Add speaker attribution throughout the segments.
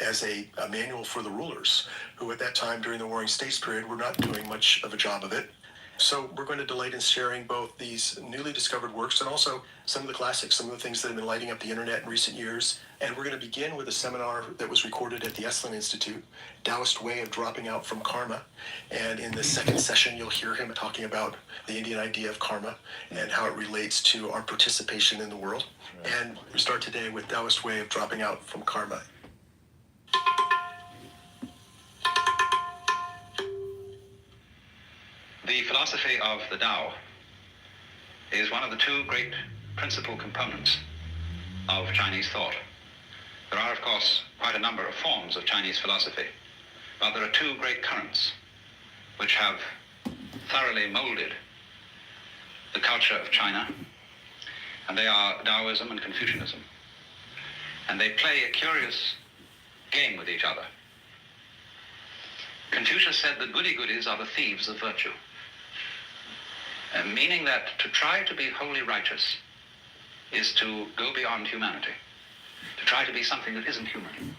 Speaker 1: as a manual for the rulers, who at that time during the Warring States period were not doing much of a job of it. So we're going to delight in sharing both these newly discovered works and also some of the classics, some of the things that have been lighting up the internet in recent years. And we're going to begin with a seminar that was recorded at the Esalen Institute, Taoist Way of Dropping Out from Karma. And in the second session, you'll hear him talking about the Indian idea of karma and how it relates to our participation in the world. And we start today with Taoist Way of Dropping Out from Karma.
Speaker 2: The philosophy of the Tao is one of the two great principal components of Chinese thought. There are, of course, quite a number of forms of Chinese philosophy, but there are two great currents which have thoroughly molded the culture of China, and they are Taoism and Confucianism. And they play a curious game with each other. Confucius said the goody-goodies are the thieves of virtue. Meaning that to try to be wholly righteous is to go beyond humanity, to try to be something that isn't human.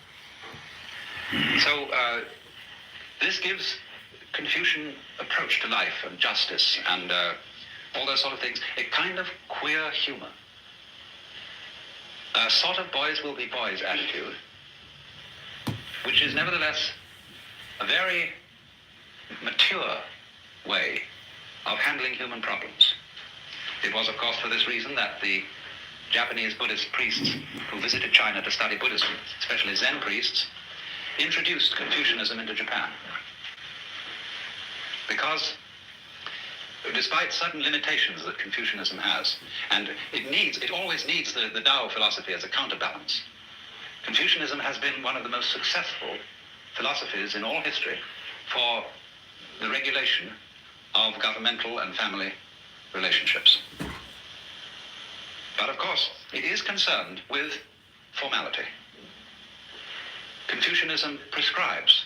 Speaker 2: So this gives Confucian approach to life and justice and all those sort of things a kind of queer humor. A sort of boys will be boys attitude, which is nevertheless a very mature way of handling human problems. It was, of course, for this reason that the Japanese Buddhist priests who visited China to study Buddhism, especially Zen priests, introduced Confucianism into Japan. Because despite certain limitations that Confucianism has, and it always needs the Tao philosophy as a counterbalance, Confucianism has been one of the most successful philosophies in all history for the regulation of governmental and family relationships. But of course, it is concerned with formality. Confucianism prescribes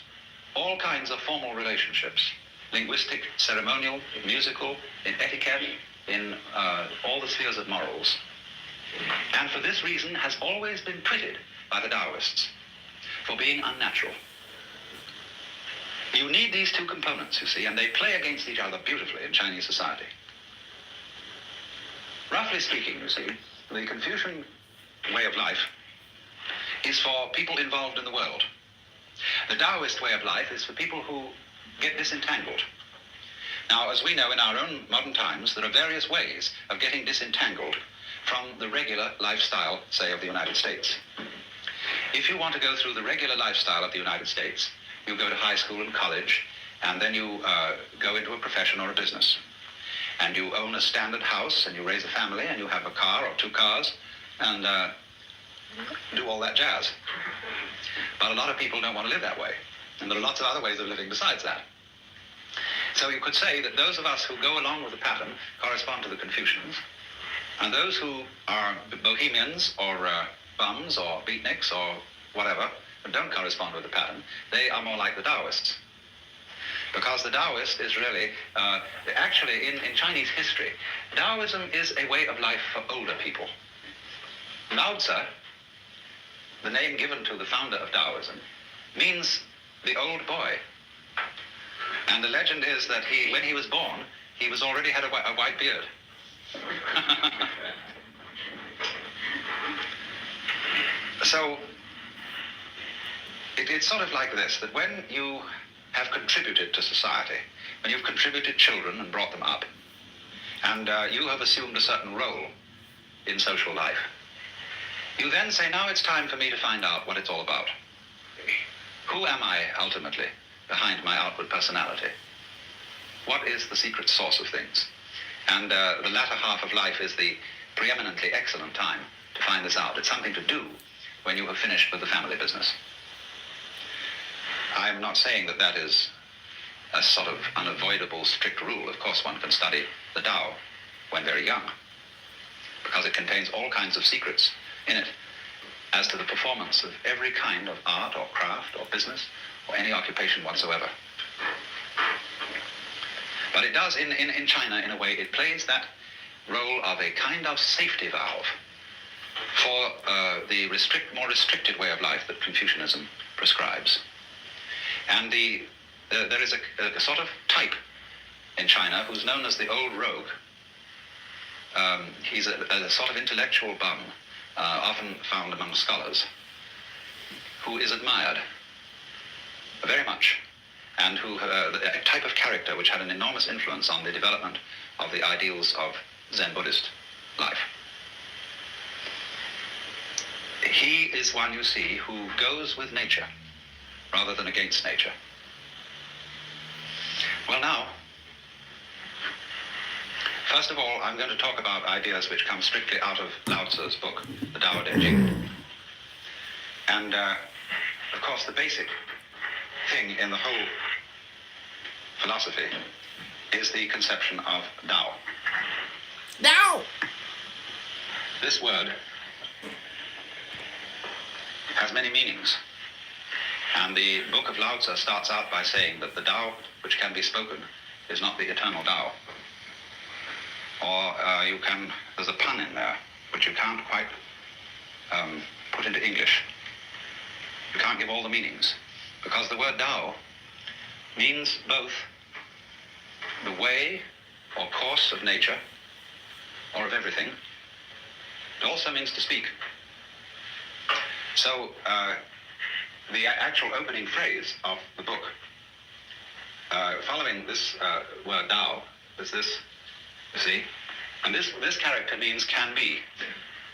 Speaker 2: all kinds of formal relationships, linguistic, ceremonial, musical, in etiquette, in all the spheres of morals. And for this reason has always been twitted by the Taoists for being unnatural. You need these two components, you see, and they play against each other beautifully in Chinese society. Roughly speaking, you see, the Confucian way of life is for people involved in the world. The Taoist way of life is for people who get disentangled. Now, as we know in our own modern times, there are various ways of getting disentangled from the regular lifestyle, say, of the United States. If you want to go through the regular lifestyle of the United States, you go to high school and college, and then you go into a profession or a business. And you own a standard house, and you raise a family, and you have a car or two cars, and do all that jazz. But a lot of people don't want to live that way. And there are lots of other ways of living besides that. So you could say that those of us who go along with the pattern correspond to the Confucians, and those who are bohemians or bums or beatniks or whatever, and don't correspond with the pattern, they are more like the Taoists. Because the Taoist is really, actually in Chinese history, Taoism is a way of life for older people. Lao Tzu, the name given to the founder of Taoism, means the old boy. And the legend is that when he was born, he already had a white beard. So, it's sort of like this, that when you have contributed to society, when you've contributed children and brought them up, and you have assumed a certain role in social life, you then say, now it's time for me to find out what it's all about. Who am I, ultimately, behind my outward personality? What is the secret source of things? And the latter half of life is the preeminently excellent time to find this out. It's something to do when you have finished with the family business. I'm not saying that that is a sort of unavoidable, strict rule. Of course, one can study the Tao when very young, because it contains all kinds of secrets in it as to the performance of every kind of art or craft or business or any occupation whatsoever. But it does, in China, in a way, it plays that role of a kind of safety valve for the more restricted way of life that Confucianism prescribes. And there is a sort of type in China who's known as the old rogue. He's a sort of intellectual bum, often found among scholars, who is admired very much, and who a type of character which had an enormous influence on the development of the ideals of Zen Buddhist life. He is one, you see, who goes with nature rather than against nature. Well, now, first of all, I'm going to talk about ideas which come strictly out of Lao Tzu's book, the Tao Te Ching. And, of course, the basic thing in the whole philosophy is the conception of Tao.
Speaker 3: Now!
Speaker 2: This word has many meanings. And the book of Lao Tzu starts out by saying that the Tao which can be spoken is not the eternal Tao. Or there's a pun in there, which you can't quite put into English. You can't give all the meanings, because the word Tao means both the way or course of nature, or of everything. It also means to speak. So the actual opening phrase of the book, following this word Tao, is this, you see? And this character means can be,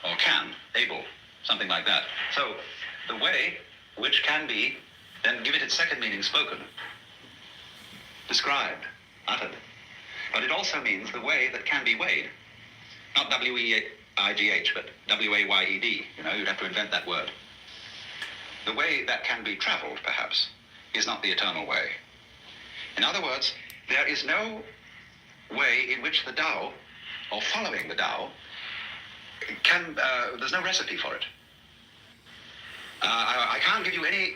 Speaker 2: or can, able, something like that. So the way which can be, then give it its second meaning, spoken, described, uttered. But it also means the way that can be weighed. Not W-E-I-G-H, but W-A-Y-E-D. You know, you'd have to invent that word. The way that can be traveled, perhaps, is not the eternal way. In other words, there is no way in which the Tao, or following the Tao, there's no recipe for it. I can't give you any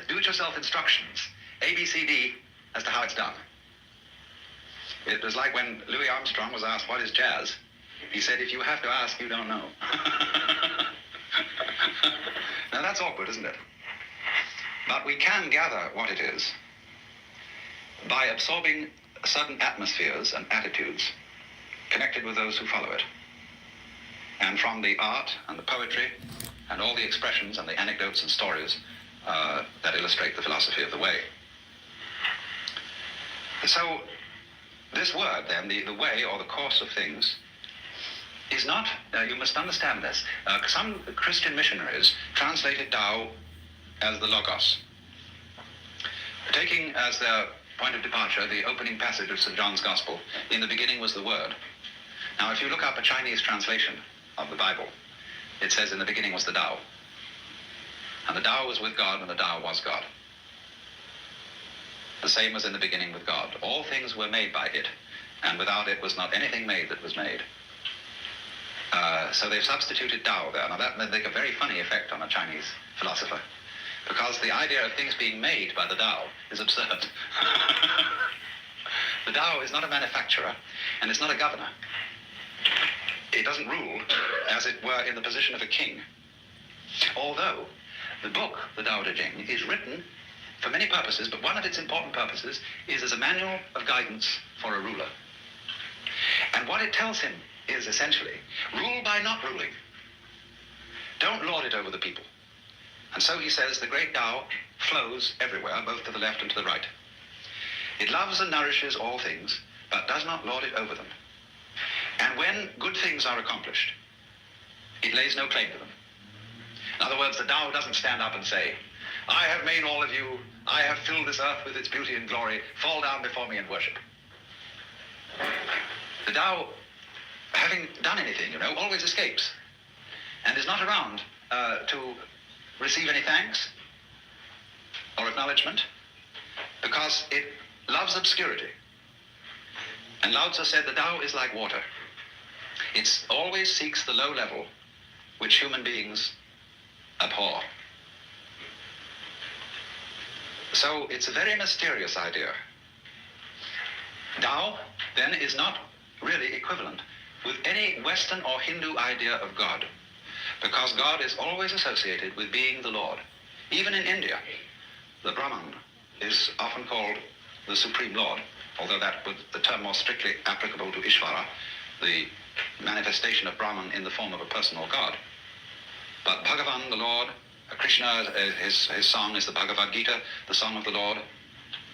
Speaker 2: do-it-yourself instructions, A, B, C, D, as to how it's done. It was like when Louis Armstrong was asked, what is jazz? He said, if you have to ask, you don't know. Now that's awkward, isn't it? But we can gather what it is by absorbing certain atmospheres and attitudes connected with those who follow it. And from the art and the poetry and all the expressions and the anecdotes and stories that illustrate the philosophy of the way. So this word, then, the way or the course of things, is not, you must understand this, some Christian missionaries translated Tao as the Logos, taking as their point of departure the opening passage of St. John's Gospel, in the beginning was the Word. Now, if you look up a Chinese translation of the Bible, it says in the beginning was the Tao. And the Tao was with God, and the Tao was God. The same was in the beginning with God. All things were made by it, and without it was not anything made that was made. So they've substituted Tao there. Now that may make a very funny effect on a Chinese philosopher, because the idea of things being made by the Tao is absurd. The Tao is not a manufacturer, and it's not a governor. It doesn't rule, as it were, in the position of a king. Although the book, the Tao Te Ching, is written for many purposes, but one of its important purposes is as a manual of guidance for a ruler. And what it tells him is essentially, rule by not ruling. Don't lord it over the people. And so he says the great Tao flows everywhere, both to the left and to the right. It loves and nourishes all things, but does not lord it over them. And when good things are accomplished, it lays no claim to them. In other words, the Tao doesn't stand up and say, I have made all of you, I have filled this earth with its beauty and glory, fall down before me and worship. The Tao, having done anything, always escapes, and is not around to receive any thanks or acknowledgement, because it loves obscurity. And Lao Tzu said the Tao is like water. It always seeks the low level which human beings abhor. So it's a very mysterious idea. Tao, then, is not really equivalent with any Western or Hindu idea of God, because God is always associated with being the Lord. Even in India, the Brahman is often called the Supreme Lord, although that would the term more strictly applicable to Ishvara, the manifestation of Brahman in the form of a personal God. But Bhagavan, the Lord, Krishna, his song is the Bhagavad Gita, the song of the Lord.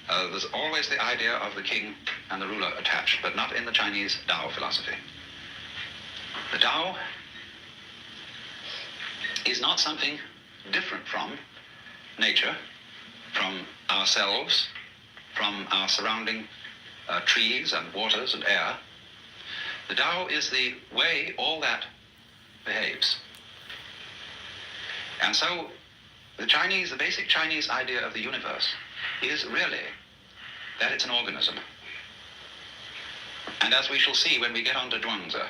Speaker 2: There's always the idea of the king and the ruler attached, but not in the Chinese Tao philosophy. The Tao is not something different from nature, from ourselves, from our surrounding trees and waters and air. The Tao is the way all that behaves. And so the basic Chinese idea of the universe is really that it's an organism. And as we shall see when we get on to Zhuangzi,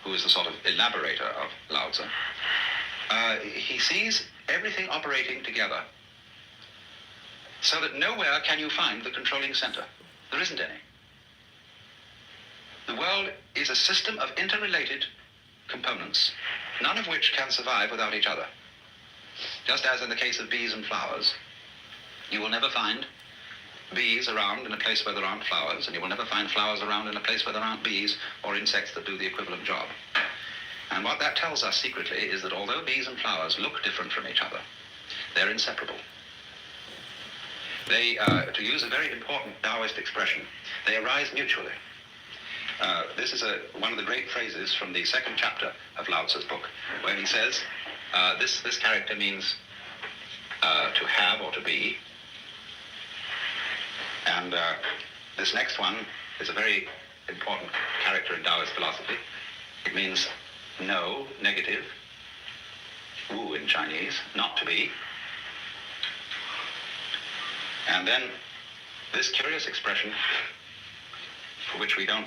Speaker 2: who is the sort of elaborator of Lao Tzu, he sees everything operating together so that nowhere can you find the controlling center. There isn't any. The world is a system of interrelated components, none of which can survive without each other. Just as in the case of bees and flowers, you will never find bees around in a place where there aren't flowers, and you will never find flowers around in a place where there aren't bees or insects that do the equivalent job. And what that tells us secretly is that although bees and flowers look different from each other, they're inseparable. They, to use a very important Taoist expression, they arise mutually. This is one of the great phrases from the second chapter of Lao Tzu's book, where he says, this character means to have or to be. And this next one is a very important character in Taoist philosophy. It means no, negative, wu in Chinese, not to be. And then this curious expression, for which we don't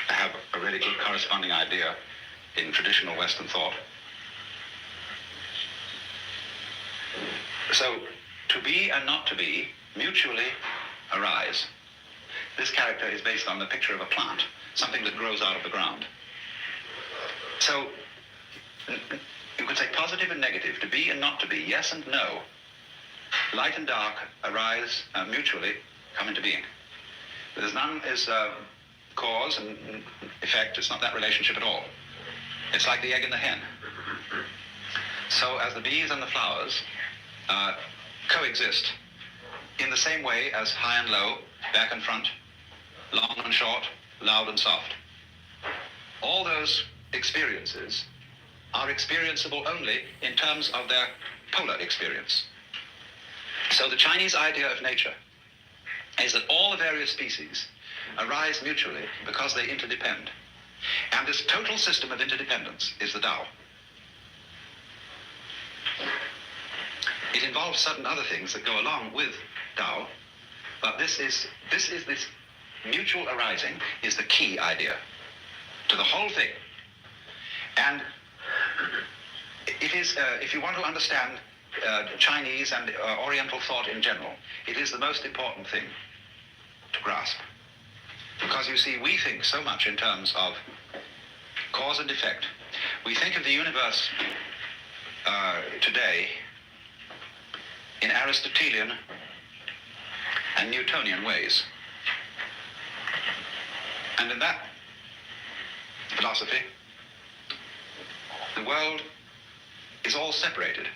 Speaker 2: have a really good corresponding idea in traditional Western thought. So, to be and not to be mutually arise. This character is based on the picture of a plant, something that grows out of the ground. So, you could say positive and negative, to be and not to be, yes and no. Light and dark arise mutually, come into being. There's none is cause and effect. It's not that relationship at all. It's like the egg and the hen. So as the bees and the flowers coexist in the same way as high and low, back and front, long and short, loud and soft. All those experiences are experienceable only in terms of their polar experience. So the Chinese idea of nature is that all the various species arise mutually because they interdepend. And this total system of interdependence is the Tao. It involves certain other things that go along with Tao, but this mutual arising is the key idea to the whole thing. And it is, if you want to understand Chinese and Oriental thought in general, it is the most important thing to grasp. Because you see, we think so much in terms of cause and effect. We think of the universe today in Aristotelian and Newtonian ways. And in that philosophy, the world is all separated.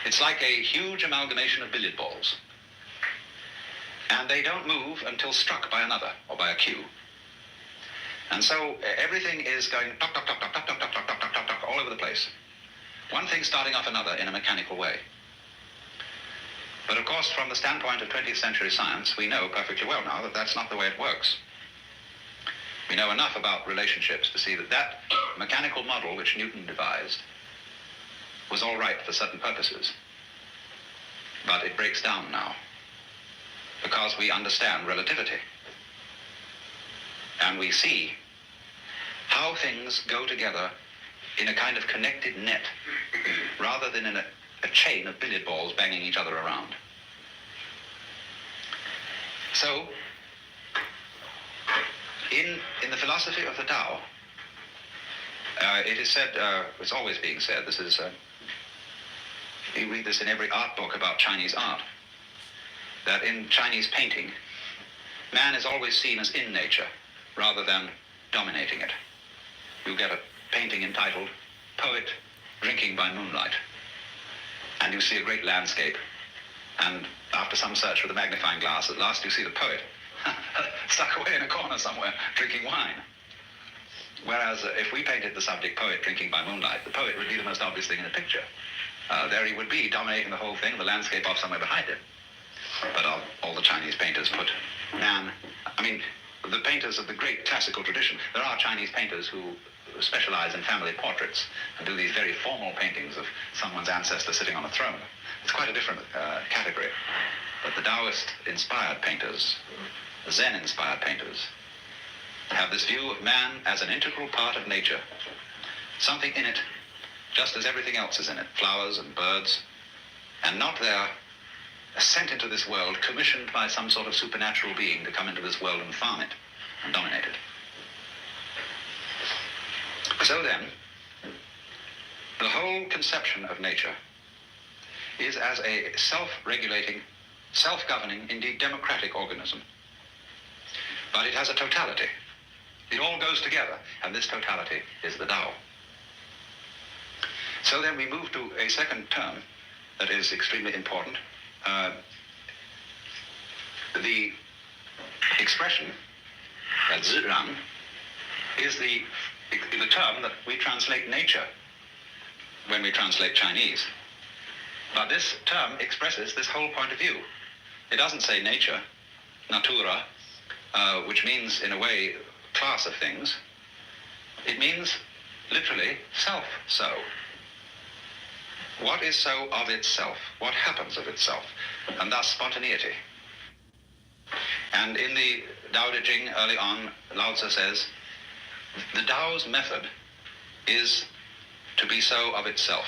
Speaker 2: It's like a huge amalgamation of billiard balls. And they don't move until struck by another, or by a cue. And so everything is going tock, tock, tock, tock, tock, tock, tock, tock, tock, tock, tock, all over the place. One thing starting off another in a mechanical way. But of course, from the standpoint of 20th century science, we know perfectly well now that that's not the way it works. We know enough about relationships to see that that mechanical model which Newton devised was all right for certain purposes. But it breaks down now because we understand relativity. And we see how things go together in a kind of connected net rather than in a chain of billiard balls banging each other around. So, in the philosophy of the Tao, it is said, it's always being said, this is You read this in every art book about Chinese art, that in Chinese painting, man is always seen as in nature rather than dominating it. You get a painting entitled Poet Drinking by Moonlight, and you see a great landscape, and after some search with a magnifying glass, at last you see the poet stuck away in a corner somewhere drinking wine. Whereas if we painted the subject Poet Drinking by Moonlight, the poet would be the most obvious thing in the picture. There he would be, dominating the whole thing, the landscape off somewhere behind him. But all the Chinese painters put man, the painters of the great classical tradition, there are Chinese painters who specialize in family portraits and do these very formal paintings of someone's ancestor sitting on a throne. It's quite a different category. But the Taoist-inspired painters, Zen-inspired painters, have this view of man as an integral part of nature, something in it just as everything else is in it, flowers and birds, and not there sent into this world, commissioned by some sort of supernatural being to come into this world and farm it and dominate it. So then, the whole conception of nature is as a self-regulating, self-governing, indeed democratic organism. But it has a totality. It all goes together, and this totality is the Tao. So then we move to a second term that is extremely important. The expression, zirang, is the term that we translate nature when we translate Chinese. But this term expresses this whole point of view. It doesn't say nature, natura, which means, in a way, class of things. It means, literally, self-so. What is so of itself? What happens of itself? And thus spontaneity. And in the Tao Te Ching, early on, Lao Tzu says, the Tao's method is to be so of itself.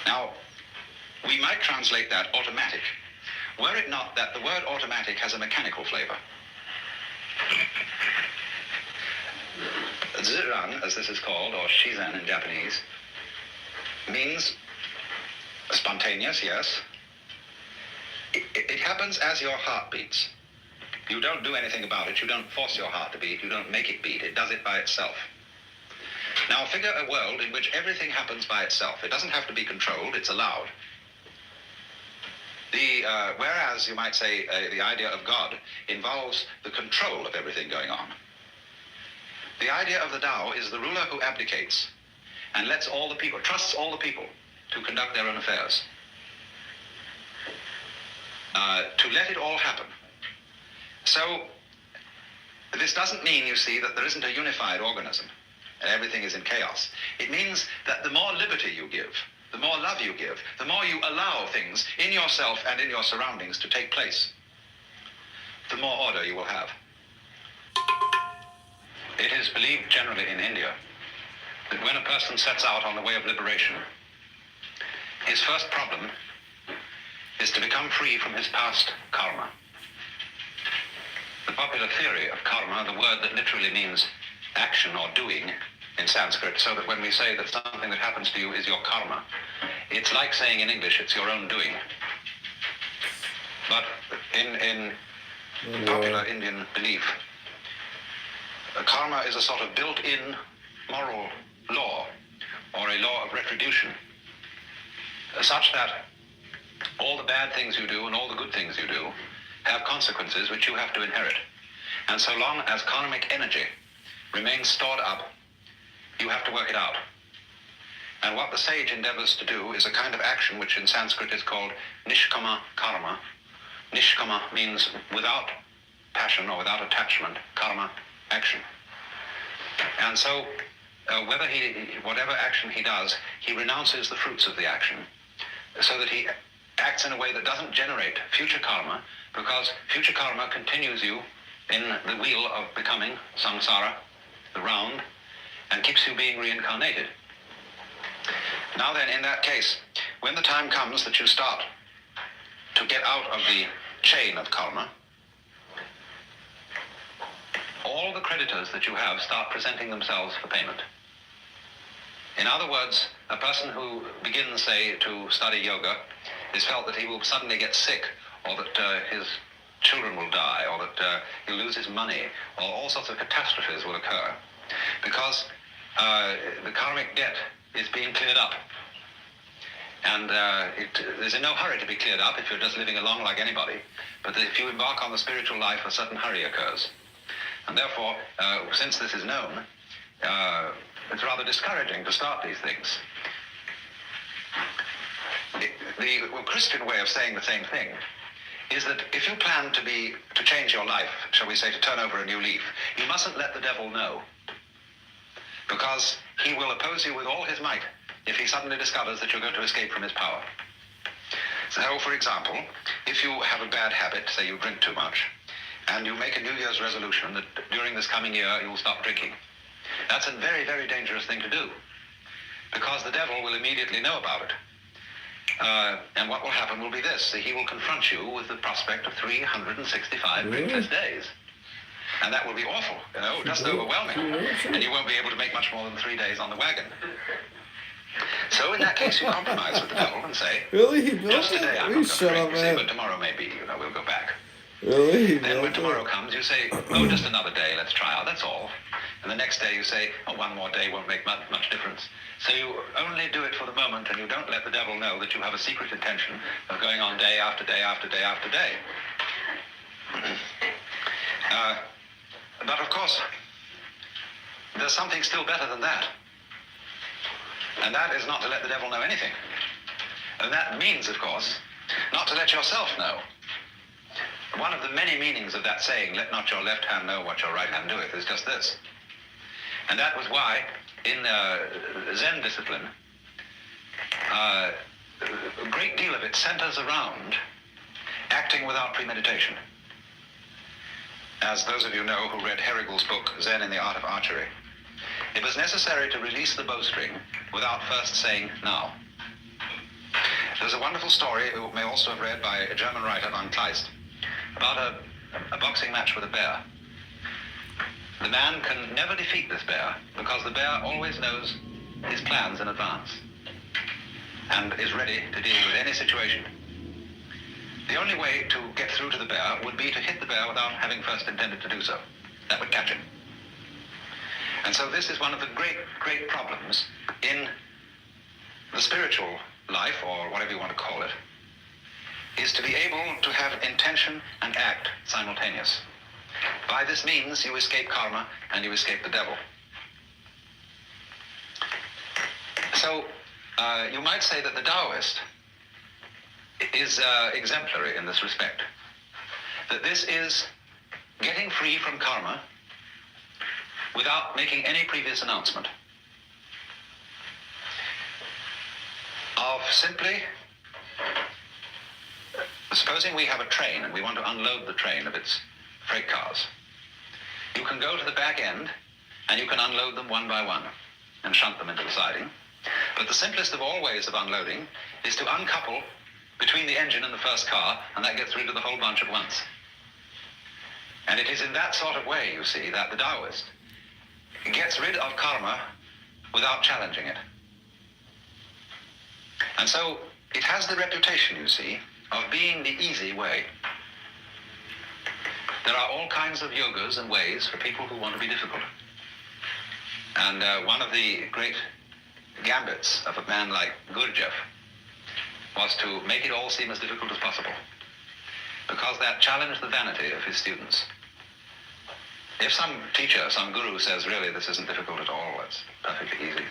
Speaker 2: Now, we might translate that automatic, were it not that the word automatic has a mechanical flavor. Zirang, as this is called, or shizen in Japanese, means spontaneous, yes. It happens as your heart beats. You don't do anything about it. You don't force your heart to beat. You don't make it beat. It does it by itself. Now figure a world in which everything happens by itself. It doesn't have to be controlled. It's allowed. Whereas, you might say, the idea of God involves the control of everything going on. The idea of the Tao is the ruler who abdicates and lets all the people, trusts all the people to conduct their own affairs. To let it all happen. So, this doesn't mean, you see, that there isn't a unified organism and everything is in chaos. It means that the more liberty you give, the more love you give, the more you allow things in yourself and in your surroundings to take place, the more order you will have. It is believed generally in India that when a person sets out on the way of liberation, his first problem is to become free from his past karma. The popular theory of karma, the word that literally means action or doing in Sanskrit, so that when we say that something that happens to you is your karma, it's like saying in English it's your own doing. But in popular Indian belief, karma is a sort of built-in moral law, or a law of retribution, such that all the bad things you do and all the good things you do have consequences which you have to inherit. And so long as karmic energy remains stored up, you have to work it out. And what the sage endeavors to do is a kind of action which in Sanskrit is called nishkama karma. Nishkama means without passion or without attachment, karma, action. And so whatever action he does, he renounces the fruits of the action, so that he acts in a way that doesn't generate future karma, because future karma continues you in the wheel of becoming, samsara, the round, and keeps you being reincarnated. Now then, in that case, when the time comes that you start to get out of the chain of karma, all the creditors that you have start presenting themselves for payment. In other words, a person who begins, say, to study yoga is felt that he will suddenly get sick, or that his children will die, or that he'll lose his money, or all sorts of catastrophes will occur, because the karmic debt is being cleared up. And there's in no hurry to be cleared up if you're just living along like anybody, but if you embark on the spiritual life, a certain hurry occurs. And therefore, since this is known, it's rather discouraging to start these things. The Christian way of saying the same thing is that if you plan to change your life, shall we say, to turn over a new leaf, you mustn't let the devil know, because he will oppose you with all his might if he suddenly discovers that you're going to escape from his power. So, for example, if you have a bad habit, say you drink too much, and you make a New Year's resolution that during this coming year you will stop drinking, that's a very, very dangerous thing to do, because the devil will immediately know about it. And what will happen will be this: he will confront you with the prospect of 365 drinkless days. And that will be awful, just overwhelming. And you won't be able to make much more than 3 days on the wagon. So in that case, you compromise with the devil and say,
Speaker 4: Really? He built
Speaker 2: just
Speaker 4: it?
Speaker 2: today I'm
Speaker 4: Please
Speaker 2: not
Speaker 4: shut
Speaker 2: going
Speaker 4: up,
Speaker 2: to drink,
Speaker 4: man.
Speaker 2: but tomorrow maybe, we'll go back.
Speaker 4: Really? He
Speaker 2: Then when
Speaker 4: built
Speaker 2: tomorrow
Speaker 4: it?
Speaker 2: comes, you say, oh, just another day, let's try out, that's all. And the next day you say, oh, one more day won't make much difference. So you only do it for the moment, and you don't let the devil know that you have a secret intention of going on day after day after day after day. But of course, there's something still better than that. And that is not to let the devil know anything. And that means, of course, not to let yourself know. One of the many meanings of that saying, let not your left hand know what your right hand doeth, is just this. And that was why, in Zen discipline, a great deal of it centers around acting without premeditation. As those of you know who read Herrigel's book, Zen in the Art of Archery, it was necessary to release the bowstring without first saying, now. There's a wonderful story, you may also have read, by a German writer, Van Kleist, about a boxing match with a bear. The man can never defeat this bear because the bear always knows his plans in advance and is ready to deal with any situation. The only way to get through to the bear would be to hit the bear without having first intended to do so. That would catch him. And so this is one of the great, great problems in the spiritual life, or whatever you want to call it, is to be able to have intention and act simultaneous. By this means, you escape karma and you escape the devil. So, you might say that the Taoist is exemplary in this respect. That this is getting free from karma without making any previous announcement. Of simply, supposing we have a train and we want to unload the train of its freight cars. You can go to the back end and you can unload them one by one and shunt them into the siding. But the simplest of all ways of unloading is to uncouple between the engine and the first car, and that gets rid of the whole bunch at once. And it is in that sort of way, you see, that the Taoist gets rid of karma without challenging it. And so it has the reputation, you see, of being the easy way. There are all kinds of yogas and ways for people who want to be difficult. And one of the great gambits of a man like Gurdjieff was to make it all seem as difficult as possible, because that challenged the vanity of his students. If some teacher, some guru says, really, this isn't difficult at all, it's perfectly easy,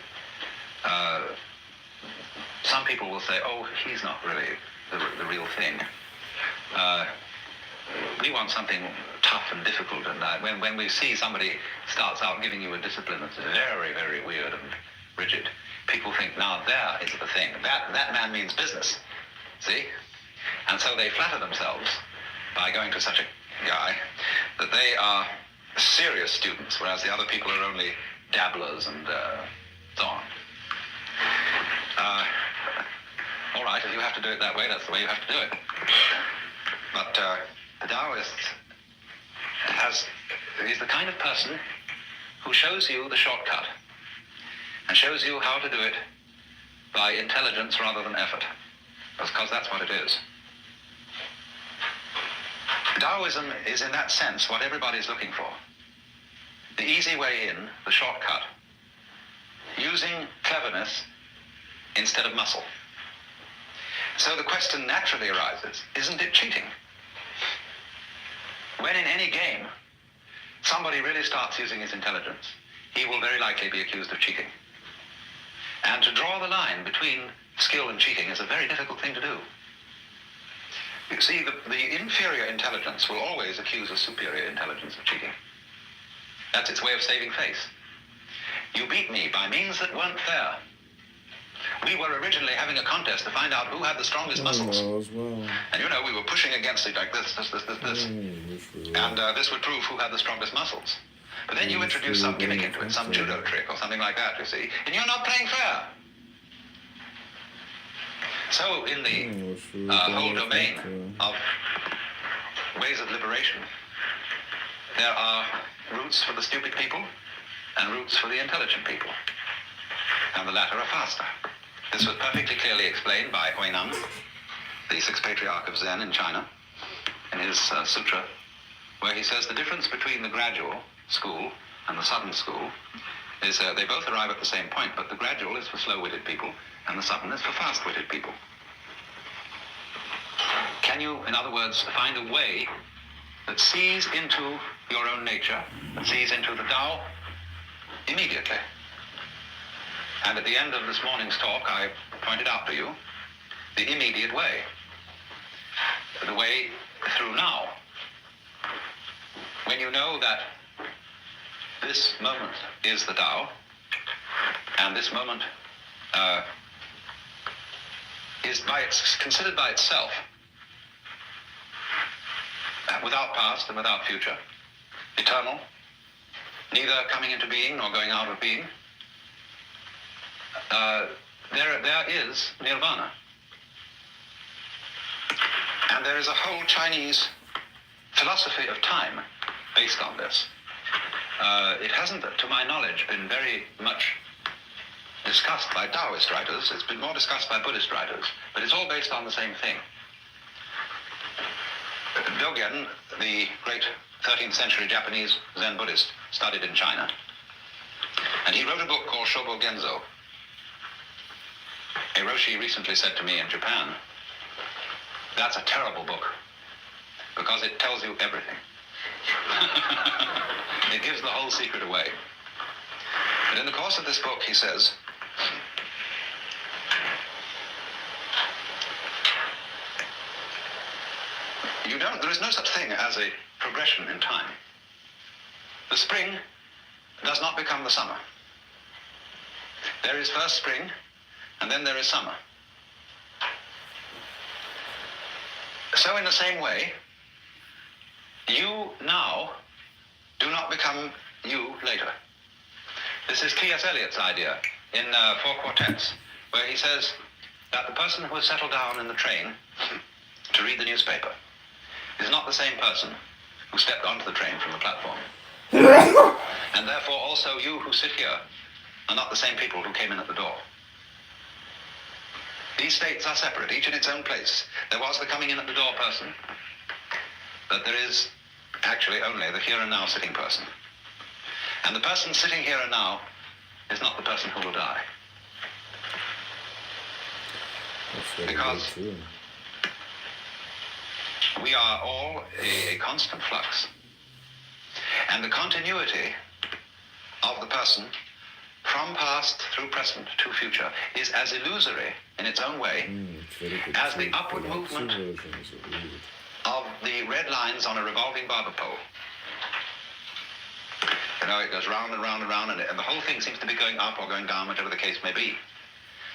Speaker 2: some people will say, oh, he's not really the real thing. We want something tough and difficult, and when we see somebody starts out giving you a discipline that's very, very weird and rigid, people think, now there is the thing. That man means business, see? And so they flatter themselves by going to such a guy that they are serious students, whereas the other people are only dabblers and so on. All right, if you have to do it that way, that's the way you have to do it. But the Taoist is the kind of person who shows you the shortcut. and shows you how to do it by intelligence rather than effort, because that's what it is. Taoism is in that sense what everybody's looking for. The easy way in, the shortcut, using cleverness instead of muscle. So the question naturally arises, isn't it cheating? When in any game, somebody really starts using his intelligence, he will very likely be accused of cheating. And to draw the line between skill and cheating is a very difficult thing to do. You see, the inferior intelligence will always accuse a superior intelligence of cheating. That's its way of saving face. You beat me by means that weren't fair. We were originally having a contest to find out who had the strongest muscles. And you know, we were pushing against it like this. And this would prove who had the strongest muscles. But then you introduce some gimmick into it, some judo trick or something like that, you see, and you're not playing fair. So in the whole domain of ways of liberation, there are routes for the stupid people and routes for the intelligent people. And the latter are faster. This was perfectly clearly explained by Huineng, the sixth patriarch of Zen in China, in his sutra, where he says the difference between the gradual school and the sudden school is they both arrive at the same point, but the gradual is for slow-witted people and the sudden is for fast-witted people. Can you, in other words, find a way that sees into your own nature, that sees into the Tao immediately? And at the end of this morning's talk, I pointed out to you the immediate way, the way through now. When you know that this moment is the Tao, and this moment is considered by itself, without past and without future, eternal, neither coming into being nor going out of being, there is nirvana. And there is a whole Chinese philosophy of time based on this. It hasn't, to my knowledge, been very much discussed by Taoist writers. It's been more discussed by Buddhist writers, but it's all based on the same thing. Dogen, the great 13th century Japanese Zen Buddhist, studied in China, and he wrote a book called Shobo Genzo. A Roshi recently said to me in Japan, that's a terrible book, because it tells you everything. It gives the whole secret away. But in the course of this book, he says, there is no such thing as a progression in time. The spring does not become the summer. There is first spring, and then there is summer. So in the same way, you now do not become you later. This is T.S. Eliot's idea in Four Quartets, where he says that the person who has settled down in the train to read the newspaper is not the same person who stepped onto the train from the platform. And therefore also you who sit here are not the same people who came in at the door. These states are separate, each in its own place. There was the coming in at the door person, but there is actually only the here and now sitting person. And the person sitting here and now is not the person who will die. Because we are all a constant flux. And the continuity of the person from past through present to future is as illusory in its own way as the upward movement of the red lines on a revolving barber pole. You know, it goes round and round and round, and the whole thing seems to be going up or going down, whichever the case may be.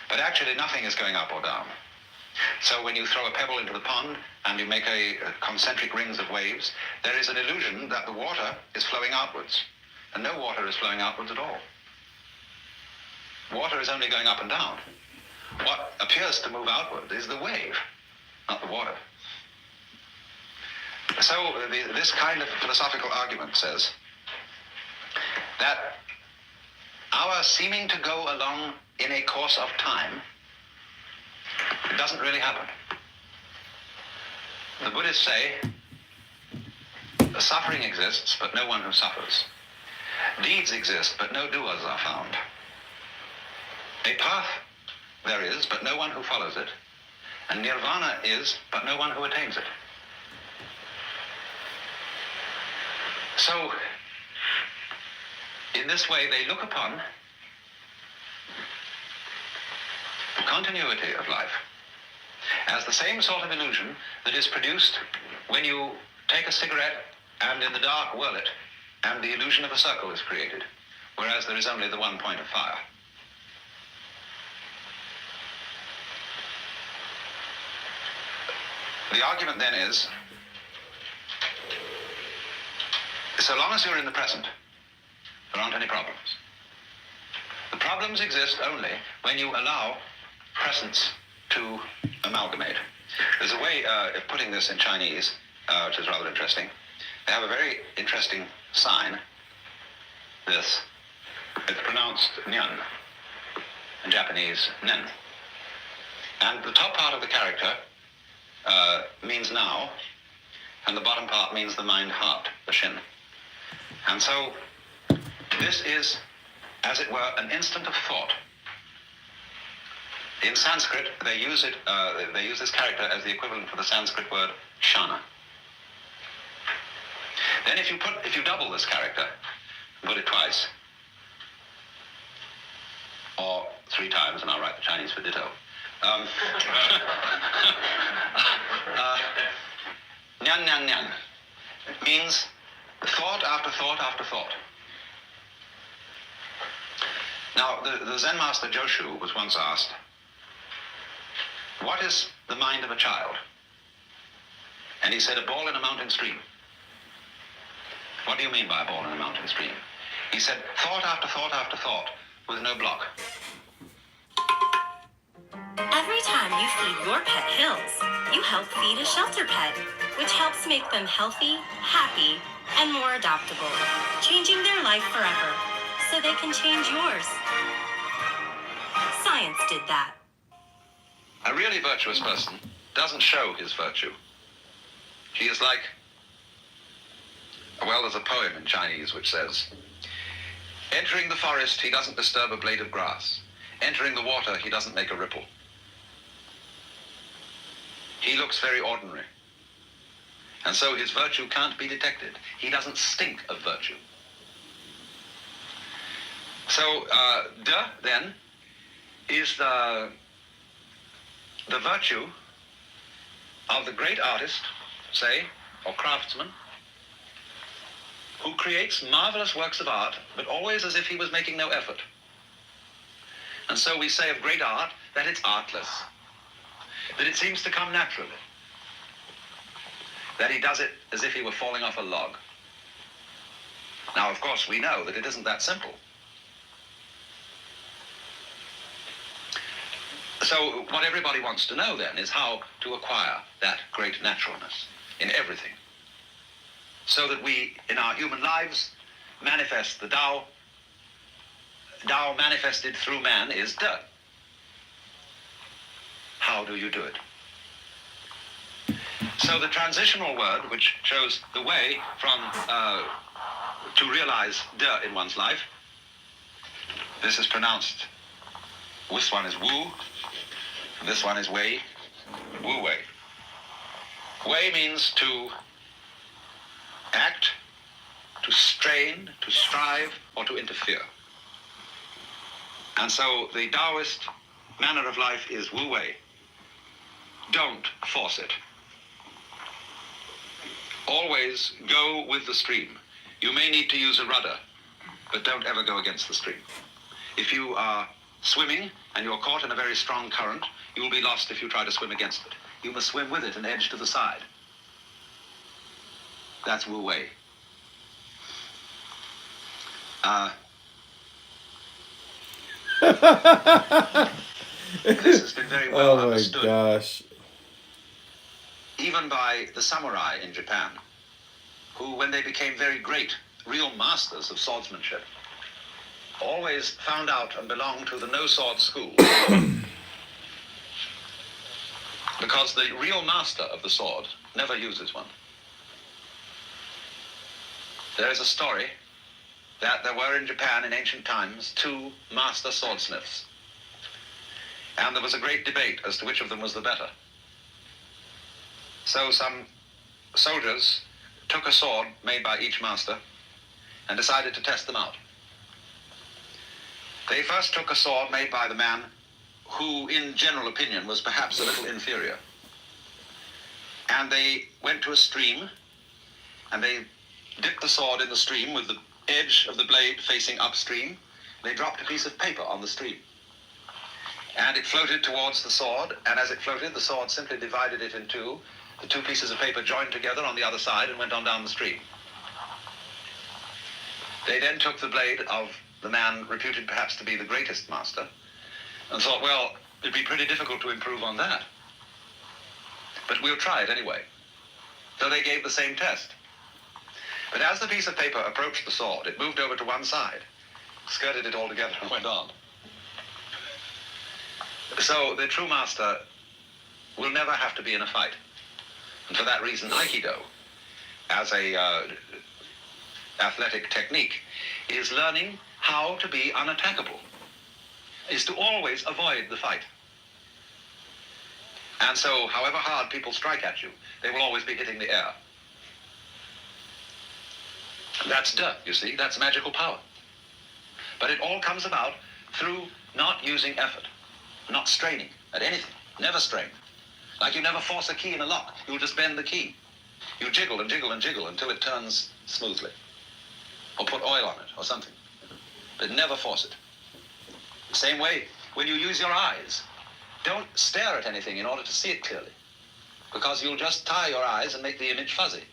Speaker 2: But actually nothing is going up or down. So when you throw a pebble into the pond and you make a concentric rings of waves, there is an illusion that the water is flowing outwards. And no water is flowing outwards at all. Water is only going up and down. What appears to move outward is the wave, not the water. So this kind of philosophical argument says that our seeming to go along in a course of time, it doesn't really happen. The Buddhists say, suffering exists, but no one who suffers. Deeds exist, but no doers are found. A path there is, but no one who follows it. And nirvana is, but no one who attains it. So, in this way, they look upon the continuity of life as the same sort of illusion that is produced when you take a cigarette and in the dark whirl it, and the illusion of a circle is created, whereas there is only the one point of fire. The argument then is, so long as you're in the present, there aren't any problems. The problems exist only when you allow presence to amalgamate. There's a way of putting this in Chinese, which is rather interesting. They have a very interesting sign, this. It's pronounced nyan, in Japanese, nen. And the top part of the character means now, and the bottom part means the mind-heart, the shin. And so this is, as it were, an instant of thought. In Sanskrit, they use it. They use this character as the equivalent for the Sanskrit word shana. Then, if you double this character, put it twice, or 3 times, and I'll write the Chinese for ditto. Nyan nyan nyan means thought after thought after thought. Now, the Zen master Joshu was once asked, "What is the mind of a child?" And he said, "A ball in a mountain stream." "What do you mean by a ball in a mountain stream?" He said, "Thought after thought after thought with no block."
Speaker 4: Every time you feed your pet Hills, you help feed a shelter pet, which helps make them healthy, happy, and more adoptable, changing their life forever, so they can change yours. Science did that.
Speaker 2: A really virtuous person doesn't show his virtue. He is like, well, there's a poem in Chinese which says, "Entering the forest, he doesn't disturb a blade of grass. Entering the water, he doesn't make a ripple. He looks very ordinary. And so his virtue can't be detected. He doesn't stink of virtue." So, de, then, is the virtue of the great artist, say, or craftsman, who creates marvelous works of art, but always as if he was making no effort. And so we say of great art that it's artless, that it seems to come naturally, that he does it as if he were falling off a log. Now, of course, we know that it isn't that simple. So what everybody wants to know then is how to acquire that great naturalness in everything, so that we, in our human lives, manifest the Tao. Tao manifested through man is De. How do you do it? So the transitional word, which shows the way from to realize De in one's life, this is pronounced, this one is Wu, this one is Wei, Wu Wei. Wei means to act, to strain, to strive, or to interfere. And so the Taoist manner of life is Wu Wei. Don't force it. Always go with the stream. You may need to use a rudder, but don't ever go against the stream. If you are swimming and you're caught in a very strong current, you will be lost if you try to swim against it. You must swim with it and edge to the side. That's Wu Wei. This has been very well understood.
Speaker 5: Oh my gosh.
Speaker 2: Even by the samurai in Japan, who, when they became very great, real masters of swordsmanship, always found out and belonged to the no-sword school. Because the real master of the sword never uses one. There is a story that there were in Japan in ancient times 2 master swordsmiths. And there was a great debate as to which of them was the better. So some soldiers took a sword made by each master and decided to test them out. They first took a sword made by the man who, in general opinion, was perhaps a little inferior. And they went to a stream, and they dipped the sword in the stream with the edge of the blade facing upstream. They dropped a piece of paper on the stream. And it floated towards the sword, and as it floated, the sword simply divided it in 2. The 2 pieces of paper joined together on the other side and went on down the stream. They then took the blade of the man reputed perhaps to be the greatest master and thought, well, it'd be pretty difficult to improve on that. But we'll try it anyway. So they gave the same test. But as the piece of paper approached the sword, it moved over to one side, skirted it altogether, and went on. So the true master will never have to be in a fight. And for that reason, Aikido, as a athletic technique, is learning how to be unattackable, is to always avoid the fight. And so, however hard people strike at you, they will always be hitting the air. That's dirt, you see, that's magical power. But it all comes about through not using effort, not straining at anything, never strain. Like you never force a key in a lock, you'll just bend the key. You jiggle and jiggle and jiggle until it turns smoothly. Or put oil on it or something. But never force it. The same way, when you use your eyes, don't stare at anything in order to see it clearly, because you'll just tire your eyes and make the image fuzzy.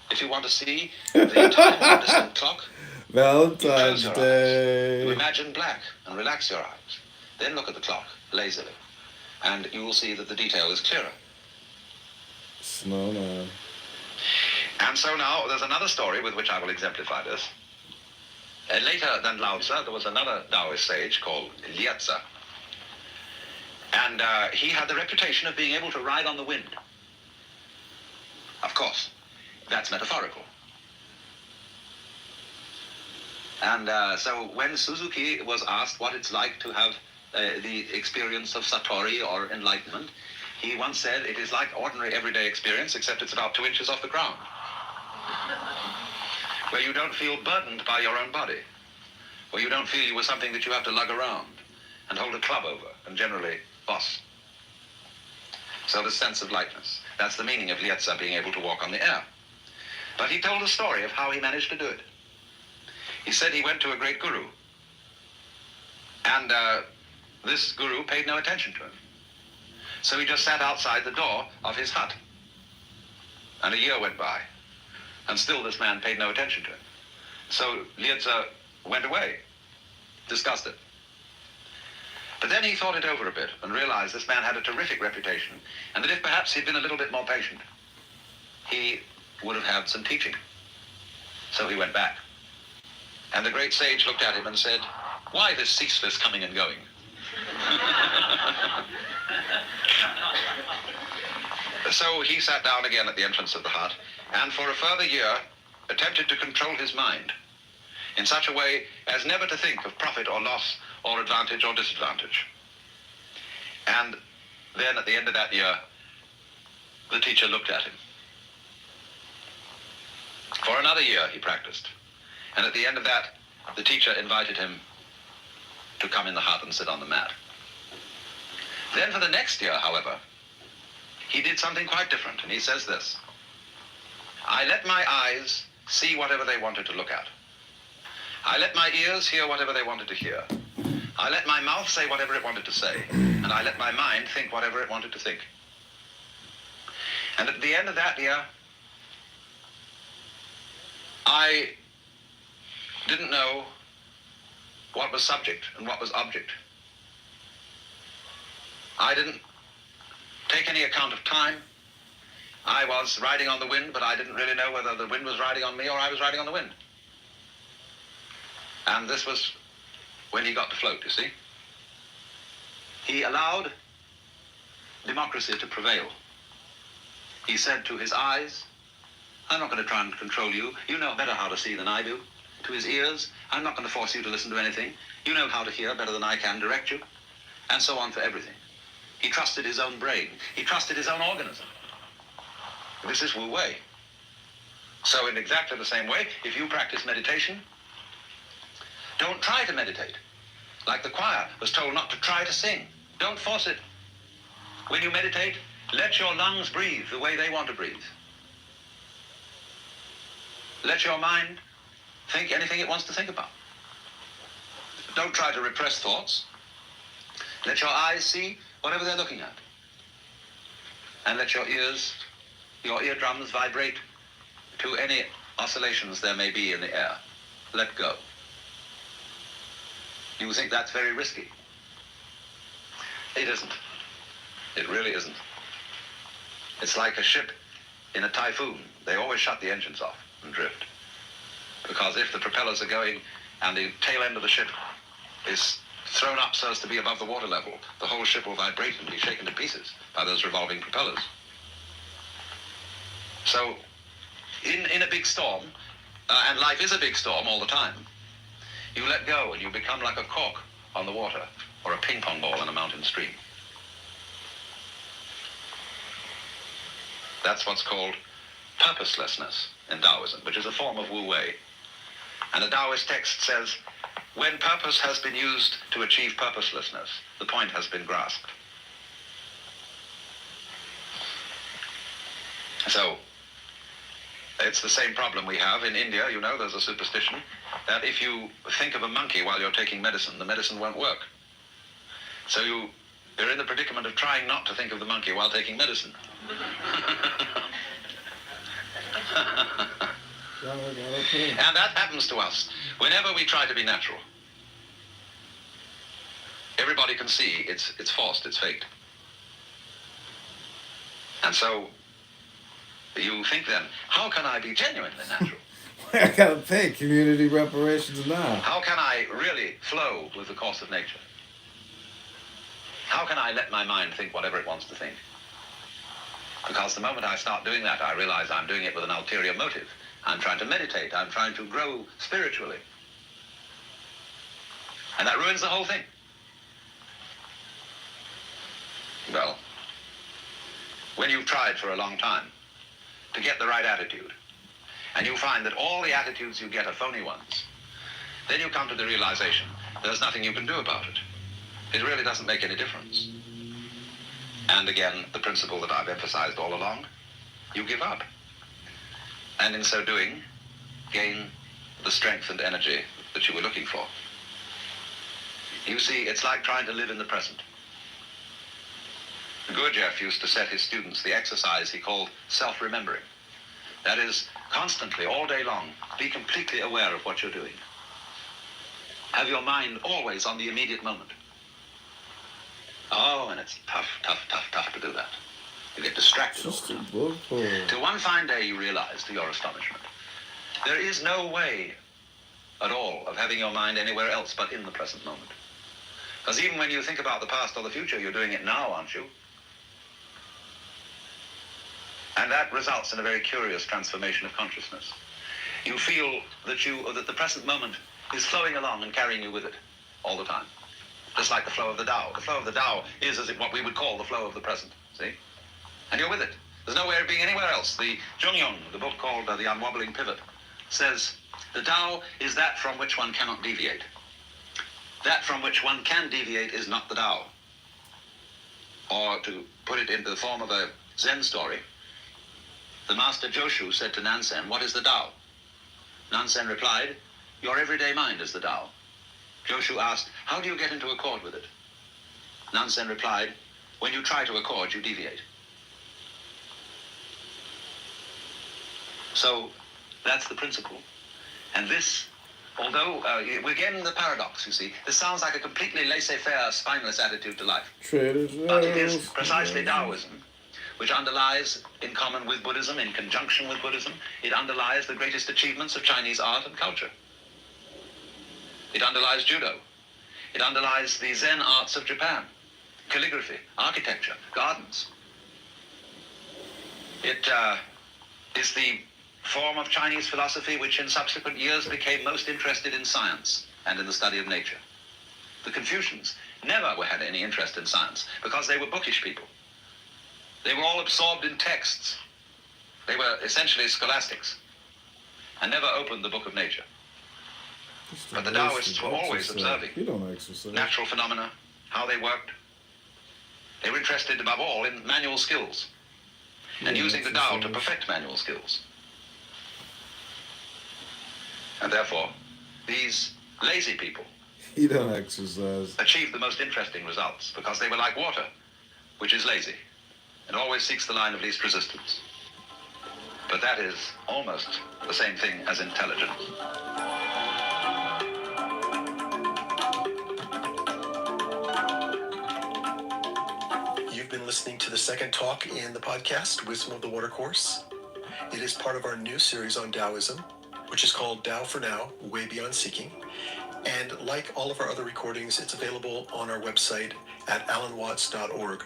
Speaker 2: If you want to see the time of a distant clock,
Speaker 3: Valentine's
Speaker 2: you
Speaker 3: Day.
Speaker 2: imagine black and relax your eyes. Then look at the clock lazily, and you will see that the detail is clearer.
Speaker 3: Snowman.
Speaker 2: And so now there's another story with which I will exemplify this. Later than Lao Tzu, there was another Taoist sage called Lietze. And he had the reputation of being able to ride on the wind. Of course, that's metaphorical. And so when Suzuki was asked what it's like to have the experience of Satori or enlightenment, he once said, it is like ordinary everyday experience, except it's about 2 inches off the ground, where you don't feel burdened by your own body, where you don't feel you were something that you have to lug around and hold a club over and generally boss. So the sense of lightness. That's the meaning of Lietze being able to walk on the air. But he told a story of how he managed to do it. He said he went to a great guru, and this guru paid no attention to him. So he just sat outside the door of his hut. And a year went by, and still this man paid no attention to him. So Lietze went away, disgusted. But then he thought it over a bit and realized this man had a terrific reputation, and that if perhaps he'd been a little bit more patient, he would have had some teaching. So he went back. And the great sage looked at him and said, "Why this ceaseless coming and going?" So he sat down again at the entrance of the hut, and for a further year attempted to control his mind in such a way as never to think of profit or loss or advantage or disadvantage. And then at the end of that year, the teacher looked at him. For another year he practiced, and at the end of that, the teacher invited him to come in the hut and sit on the mat. Then for the next year, however, he did something quite different, and he says this: "I let my eyes see whatever they wanted to look at. I let my ears hear whatever they wanted to hear. I let my mouth say whatever it wanted to say, and I let my mind think whatever it wanted to think." And at the end of that year, I didn't know what was subject and what was object. I didn't take any account of time. I was riding on the wind, but I didn't really know whether the wind was riding on me or I was riding on the wind. And this was when he got to float, you see. He allowed democracy to prevail. He said to his eyes, I'm not going to try and control you. You know better how to see than I do. To his ears, I'm not going to force you to listen to anything. You know how to hear better than I can direct you. And so on for everything. He trusted his own brain. He trusted his own organism. This is Wu Wei. So in exactly the same way, if you practice meditation, don't try to meditate. Like the choir was told not to try to sing. Don't force it. When you meditate, let your lungs breathe the way they want to breathe. Let your mind think anything it wants to think about. Don't try to repress thoughts. Let your eyes see whatever they're looking at. And let your ears, your eardrums vibrate to any oscillations there may be in the air. Let go. You think that's very risky. It isn't. It really isn't. It's like a ship in a typhoon. They always shut the engines off and drift. Because if the propellers are going and the tail end of the ship is thrown up so as to be above the water level, the whole ship will vibrate and be shaken to pieces by those revolving propellers. So, in a big storm, and life is a big storm all the time, you let go and you become like a cork on the water or a ping pong ball in a mountain stream. That's what's called purposelessness in Taoism, which is a form of Wu Wei. And the Taoist text says, when purpose has been used to achieve purposelessness, the point has been grasped. So, it's the same problem we have in India. You know, there's a superstition that if you think of a monkey while you're taking medicine, the medicine won't work. So you're in the predicament of trying not to think of the monkey while taking medicine. And that happens to us whenever we try to be natural. Everybody can see it's forced, it's faked. And so you think then, how can I be genuinely natural?
Speaker 3: I gotta pay community reparations now.
Speaker 2: How can I really flow with the course of nature? How can I let my mind think whatever it wants to think? Because the moment I start doing that, I realize I'm doing it with an ulterior motive. I'm trying to meditate. I'm trying to grow spiritually. And that ruins the whole thing. Well, when you've tried for a long time to get the right attitude, and you find that all the attitudes you get are phony ones, then you come to the realization there's nothing you can do about it. It really doesn't make any difference. And again, the principle that I've emphasized all along, you give up. And in so doing, gain the strength and energy that you were looking for. You see, it's like trying to live in the present. Gurdjieff used to set his students the exercise he called self-remembering. That is, constantly, all day long, be completely aware of what you're doing. Have your mind always on the immediate moment. Oh, and it's tough to do that. You get distracted.
Speaker 3: Just a book for
Speaker 2: Till one fine day you realize, to your astonishment, there is no way at all of having your mind anywhere else but in the present moment. Because even when you think about the past or the future, you're doing it now, aren't you? And that results in a very curious transformation of consciousness. You feel that the present moment is flowing along and carrying you with it all the time. Just like the flow of the Tao. The flow of the Tao is what we would call the flow of the present, see? And you're with it. There's no way of being anywhere else. The Zhongyong, the book called The Unwobbling Pivot, says the Tao is that from which one cannot deviate. That from which one can deviate is not the Tao. Or to put it into the form of a Zen story, the master Joshu said to Nansen, what is the Tao? Nansen replied, your everyday mind is the Tao. Joshu asked, how do you get into accord with it? Nansen replied, when you try to accord, you deviate. So that's the principle. And this, although we're getting the paradox, you see, this sounds like a completely laissez-faire, spineless attitude to life. But it is precisely Taoism, which underlies, in common with Buddhism, in conjunction with Buddhism, it underlies the greatest achievements of Chinese art and culture. It underlies judo. It underlies the Zen arts of Japan, calligraphy, architecture, gardens. It is the form of Chinese philosophy which in subsequent years became most interested in science and in the study of nature. The Confucians never had any interest in science because they were bookish people. They were all absorbed in texts. They were essentially scholastics and never opened the book of nature. But the Taoists were always observing natural phenomena, how they worked. They were interested above all in manual skills and using the Tao to perfect manual skills. And therefore, these lazy people
Speaker 3: He don't exercise.
Speaker 2: achieved the most interesting results because they were like water, which is lazy and always seeks the line of least resistance. But that is almost the same thing as intelligence.
Speaker 1: You've been listening to the second talk in the podcast, Wisdom of the Watercourse. It is part of our new series on Taoism, which is called Tao for Now, Way Beyond Seeking. And like all of our other recordings, it's available on our website at alanwatts.org.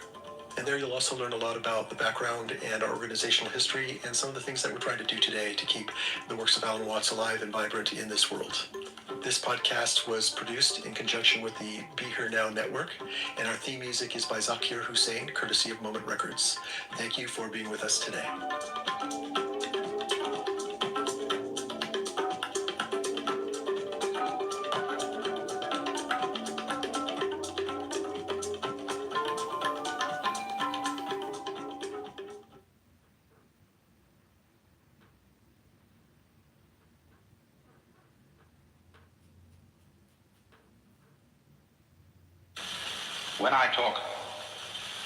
Speaker 1: And there you'll also learn a lot about the background and our organizational history and some of the things that we're trying to do today to keep the works of Alan Watts alive and vibrant in this world. This podcast was produced in conjunction with the Be Here Now Network, and our theme music is by Zakir Hussain, courtesy of Moment Records. Thank you for being with us today.
Speaker 2: When I talk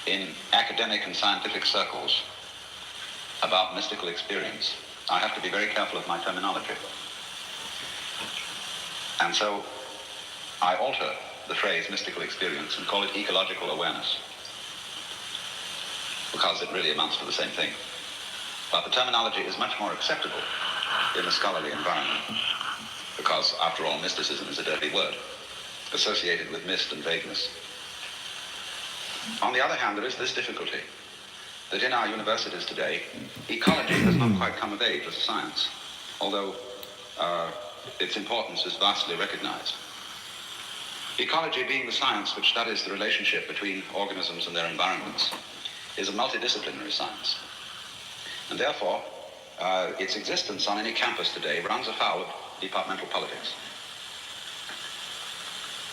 Speaker 2: in academic and scientific circles about mystical experience, I have to be very careful of my terminology. And so I alter the phrase mystical experience and call it ecological awareness, because it really amounts to the same thing. But the terminology is much more acceptable in the scholarly environment, because after all, mysticism is a dirty word, associated with mist and vagueness. On the other hand, there is this difficulty, that in our universities today, ecology has not quite come of age as a science, although its importance is vastly recognized. Ecology, being the science which studies the relationship between organisms and their environments, is a multidisciplinary science. And therefore, its existence on any campus today runs afoul of departmental politics.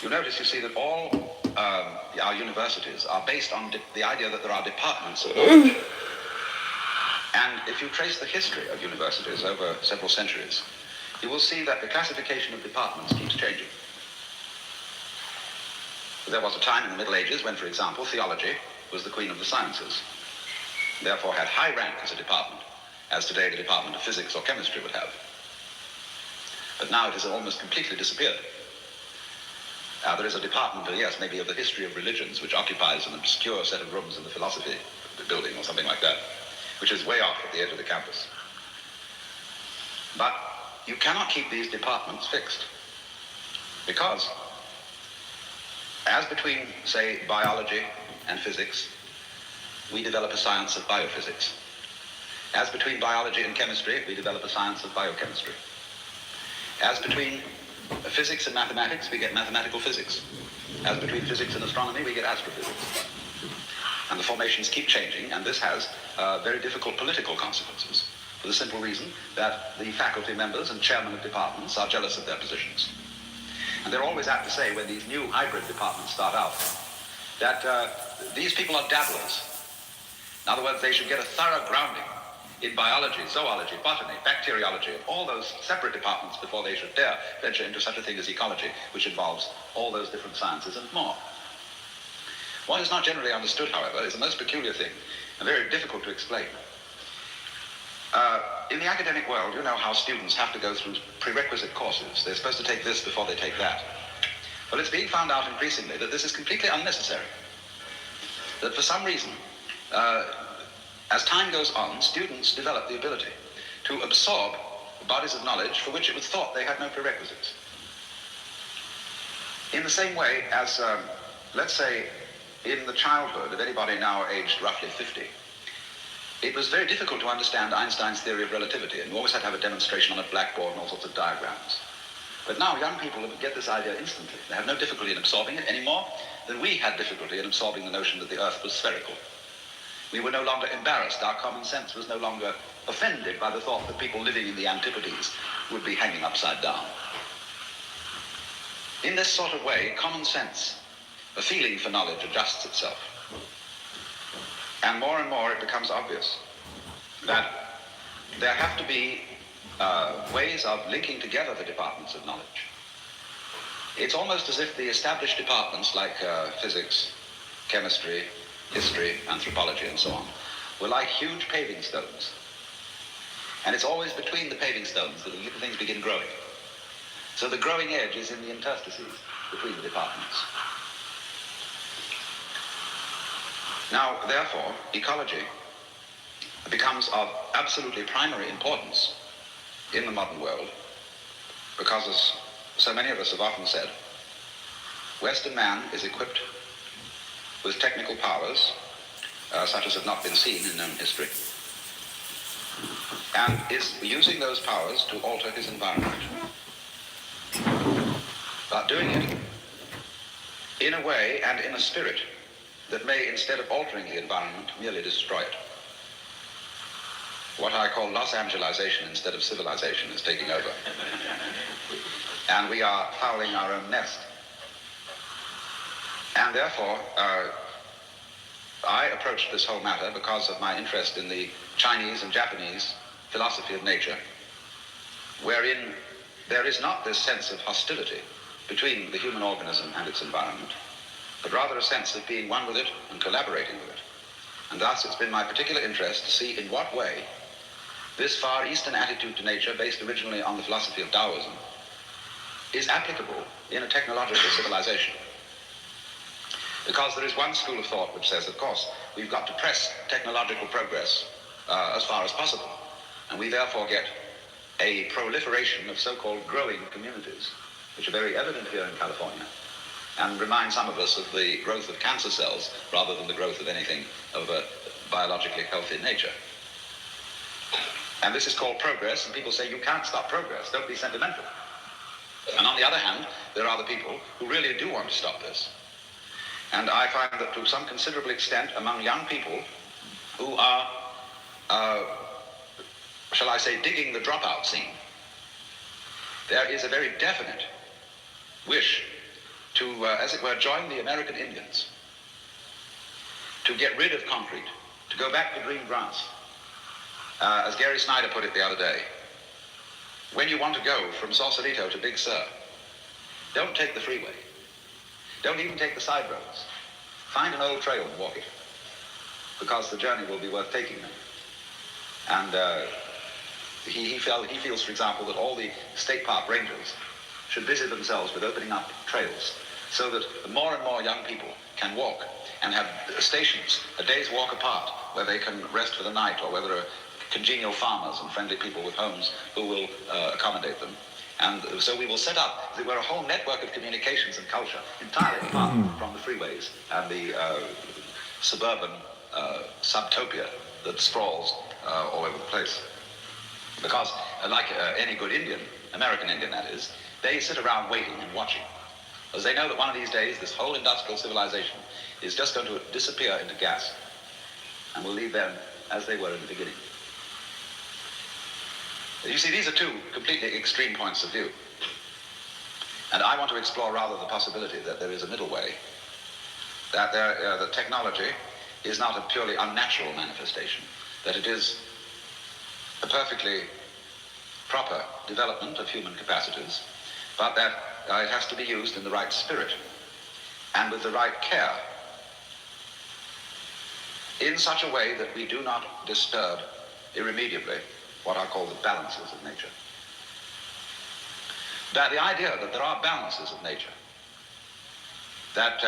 Speaker 2: You notice, you see, that all our universities are based on the idea that there are departments of knowledge. And if you trace the history of universities over several centuries, you will see that the classification of departments keeps changing. There was a time in the Middle Ages when, for example, theology was the queen of the sciences, therefore had high rank as a department, as today the Department of Physics or Chemistry would have. But now it has almost completely disappeared. There is a department, yes, maybe of the history of religions, which occupies an obscure set of rooms in the philosophy building or something like that, which is way off at the edge of the campus. But you cannot keep these departments fixed, because as between, say, biology and physics, we develop a science of biophysics. As between biology and chemistry, we develop a science of biochemistry. As between physics and mathematics, we get mathematical physics. As between physics and astronomy, we get astrophysics. And the formations keep changing, and this has very difficult political consequences, for the simple reason that the faculty members and chairmen of departments are jealous of their positions. And they're always apt to say, when these new hybrid departments start out, that these people are dabblers. In other words, they should get a thorough grounding in biology, zoology, botany, bacteriology, and all those separate departments before they should dare venture into such a thing as ecology, which involves all those different sciences and more. What is not generally understood, however, is a most peculiar thing, and very difficult to explain. In the academic world, you know how students have to go through prerequisite courses. They're supposed to take this before they take that. Well, it's being found out increasingly that this is completely unnecessary. That for some reason, as time goes on, students develop the ability to absorb bodies of knowledge for which it was thought they had no prerequisites. In the same way as, let's say, in the childhood of anybody now aged roughly 50, it was very difficult to understand Einstein's theory of relativity, and you always had to have a demonstration on a blackboard and all sorts of diagrams. But now young people get this idea instantly. They have no difficulty in absorbing it any more than we had difficulty in absorbing the notion that the Earth was spherical. We were no longer embarrassed. Our common sense was no longer offended by the thought that people living in the antipodes would be hanging upside down. In this sort of way, common sense, a feeling for knowledge, adjusts itself. And more it becomes obvious that there have to be ways of linking together the departments of knowledge. It's almost as if the established departments like physics, chemistry, history, anthropology, and so on, were like huge paving stones. And it's always between the paving stones that the little things begin growing. So the growing edge is in the interstices between the departments. Now, therefore, ecology becomes of absolutely primary importance in the modern world because, as so many of us have often said, Western man is equipped with technical powers such as have not been seen in known history, and is using those powers to alter his environment, but doing it in a way and in a spirit that may, instead of altering the environment, merely destroy it. What I call Los Angelization instead of civilization is taking over. And we are fouling our own nest. And therefore, I approached this whole matter because of my interest in the Chinese and Japanese philosophy of nature, wherein there is not this sense of hostility between the human organism and its environment, but rather a sense of being one with it and collaborating with it. And thus it's been my particular interest to see in what way this Far Eastern attitude to nature, based originally on the philosophy of Taoism, is applicable in a technological civilization. Because there is one school of thought which says, of course, we've got to press technological progress as far as possible, and we therefore get a proliferation of so-called growing communities, which are very evident here in California, and remind some of us of the growth of cancer cells rather than the growth of anything of a biologically healthy nature. And this is called progress, and people say, you can't stop progress, don't be sentimental. And on the other hand, there are the people who really do want to stop this. And I find that to some considerable extent among young people who are, shall I say, digging the dropout scene, there is a very definite wish to, as it were, join the American Indians, to get rid of concrete, to go back to green grass. As Gary Snyder put it the other day, when you want to go from Sausalito to Big Sur, don't take the freeway. Don't even take the side roads. Find an old trail and walk it, because the journey will be worth taking then. And he feels, for example, that all the state park rangers should busy themselves with opening up trails so that more and more young people can walk and have stations, a day's walk apart, where they can rest for the night, or where there are congenial farmers and friendly people with homes who will accommodate them. And so we will set up, as it were, a whole network of communications and culture entirely apart from the freeways and the suburban subtopia that sprawls all over the place. Because like any good Indian, American Indian that is, they sit around waiting and watching, as they know that one of these days this whole industrial civilization is just going to disappear into gas, and will leave them as they were in the beginning. You see, these are two completely extreme points of view. And I want to explore rather the possibility that there is a middle way, that the technology is not a purely unnatural manifestation, that it is a perfectly proper development of human capacities, but that it has to be used in the right spirit and with the right care, in such a way that we do not disturb irremediably what I call the balances of nature. That the idea that there are balances of nature, that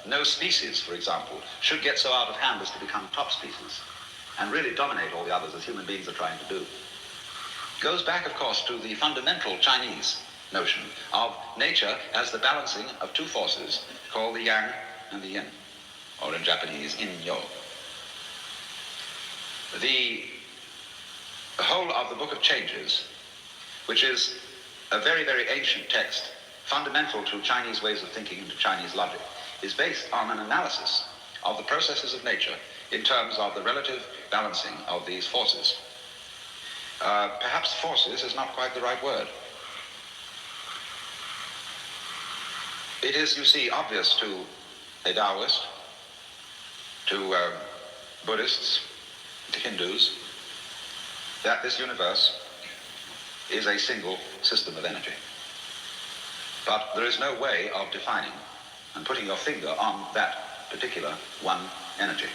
Speaker 2: no species, for example, should get so out of hand as to become top species and really dominate all the others, as human beings are trying to do, goes back, of course, to the fundamental Chinese notion of nature as the balancing of two forces called the yang and the yin, or in Japanese, in-yo. The whole of the Book of Changes, which is a very, very ancient text, fundamental to Chinese ways of thinking and to Chinese logic, is based on an analysis of the processes of nature in terms of the relative balancing of these forces. Perhaps forces is not quite the right word. It is, you see, obvious to a Taoist, to Buddhists, to Hindus, that this universe is a single system of energy. But there is no way of defining and putting your finger on that particular one energy.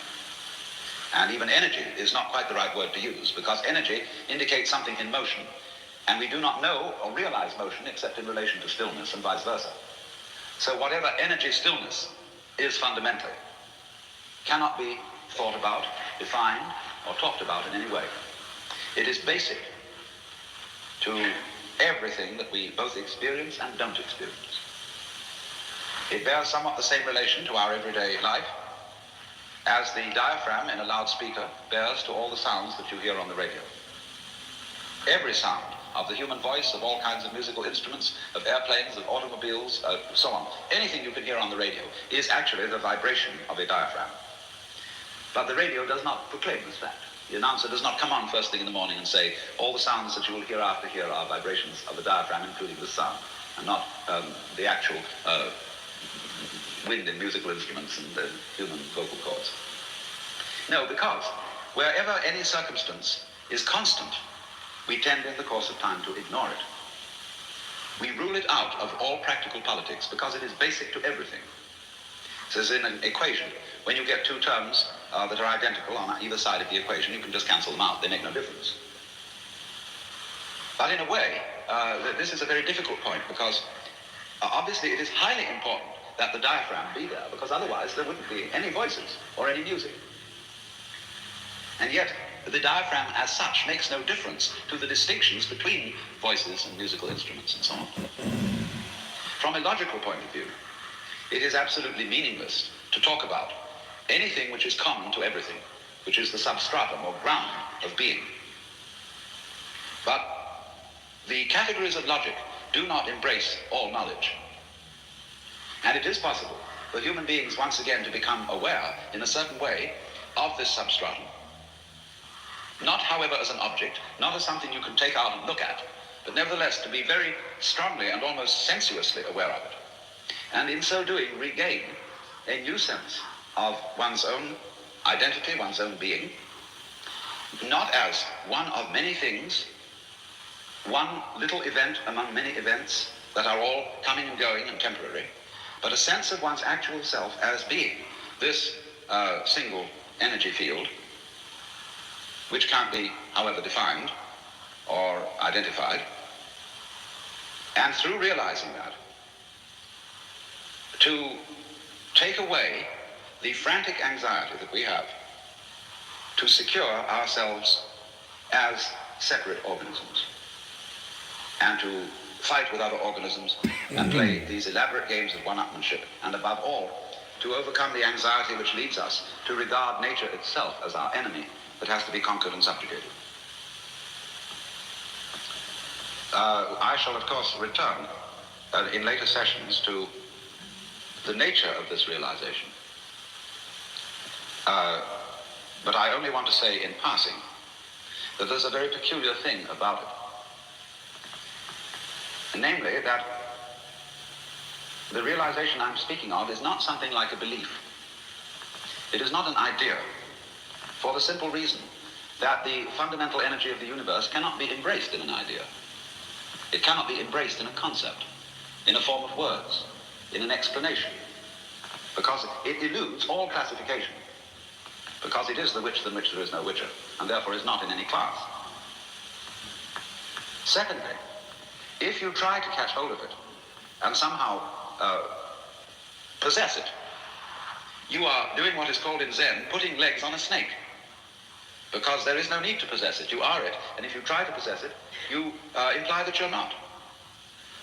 Speaker 2: And even energy is not quite the right word to use, because energy indicates something in motion, and we do not know or realize motion except in relation to stillness and vice versa. So whatever energy stillness is fundamentally cannot be thought about, defined, or talked about in any way. It is basic to everything that we both experience and don't experience. It bears somewhat the same relation to our everyday life as the diaphragm in a loudspeaker bears to all the sounds that you hear on the radio. Every sound of the human voice, of all kinds of musical instruments, of airplanes, of automobiles, so on, anything you can hear on the radio is actually the vibration of a diaphragm. But the radio does not proclaim this fact. The announcer does not come on first thing in the morning and say, all the sounds that you will hear after here are vibrations of the diaphragm, including this sound, and not the actual wind in musical instruments and human vocal cords. No, because wherever any circumstance is constant, we tend in the course of time to ignore it. We rule it out of all practical politics because it is basic to everything. So as in an equation, when you get two terms that are identical on either side of the equation, you can just cancel them out. They make no difference. But in a way, this is a very difficult point because obviously it is highly important that the diaphragm be there, because otherwise there wouldn't be any voices or any music. And yet, the diaphragm as such makes no difference to the distinctions between voices and musical instruments and so on. From a logical point of view, it is absolutely meaningless to talk about anything which is common to everything, which is the substratum or ground of being. But the categories of logic do not embrace all knowledge. And it is possible for human beings once again to become aware in a certain way of this substratum. Not, however, as an object, not as something you can take out and look at, but nevertheless to be very strongly and almost sensuously aware of it. And in so doing, regain a new sense of one's own identity, one's own being, not as one of many things, one little event among many events that are all coming and going and temporary, but a sense of one's actual self as being this single energy field, which can't be, however, defined or identified. And through realizing that, to take away the frantic anxiety that we have to secure ourselves as separate organisms and to fight with other organisms and play these elaborate games of one-upmanship, and above all, to overcome the anxiety which leads us to regard nature itself as our enemy that has to be conquered and subjugated. I shall, of course, return in later sessions to the nature of this realization. But I only want to say in passing that there's a very peculiar thing about it. Namely, that the realization I'm speaking of is not something like a belief. It is not an idea, for the simple reason that the fundamental energy of the universe cannot be embraced in an idea. It cannot be embraced in a concept, in a form of words, in an explanation, because it eludes all classification, because it is the which than which there is no whicher, and therefore is not in any class. Secondly, if you try to catch hold of it and somehow possess it, you are doing what is called in Zen putting legs on a snake, because there is no need to possess it. You are it, and if you try to possess it, you imply that you're not.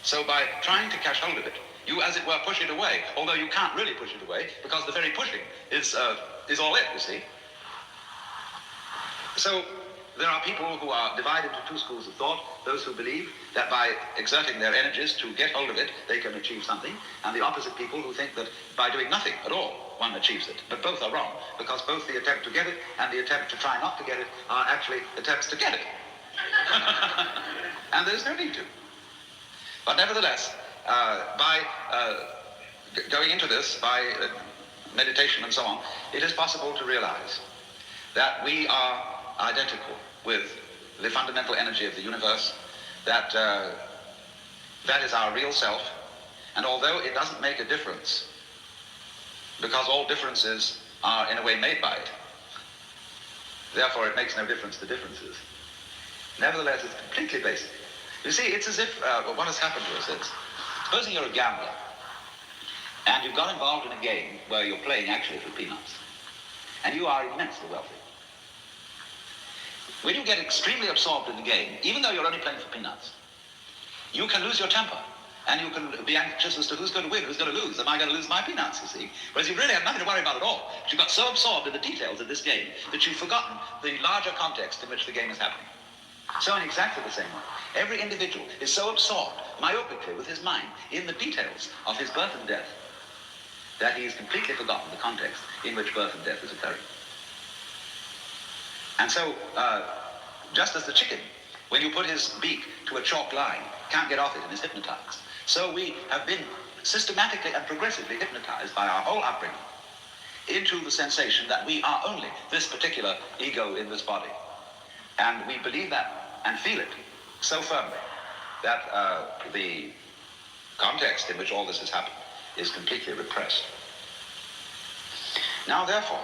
Speaker 2: So by trying to catch hold of it, you, as it were, push it away, although you can't really push it away because the very pushing is all it, you see. So there are people who are divided into two schools of thought, those who believe that by exerting their energies to get hold of it, they can achieve something, and the opposite people who think that by doing nothing at all, one achieves it. But both are wrong, because both the attempt to get it and the attempt to try not to get it are actually attempts to get it. And there's no need to. But nevertheless, by going into this, by meditation and so on, it is possible to realize that we are identical with the fundamental energy of the universe, that that is our real self, and although it doesn't make a difference, because all differences are in a way made by it, therefore it makes no difference to differences, nevertheless it's completely basic. You see, it's as if what has happened to us is, supposing you're a gambler, and you've got involved in a game where you're playing actually for peanuts, and you are immensely wealthy. When you get extremely absorbed in the game, even though you're only playing for peanuts, you can lose your temper, and you can be anxious as to who's going to win, who's going to lose. Am I going to lose my peanuts, you see? Whereas you really have nothing to worry about at all. But you got so absorbed in the details of this game that you've forgotten the larger context in which the game is happening. So in exactly the same way, every individual is so absorbed, myopically, with his mind, in the details of his birth and death, that he has completely forgotten the context in which birth and death is occurring. And so, just as the chicken, when you put his beak to a chalk line, can't get off it and is hypnotized, so we have been systematically and progressively hypnotized by our whole upbringing into the sensation that we are only this particular ego in this body. And we believe that and feel it so firmly that the context in which all this has happened is completely repressed. Now, therefore,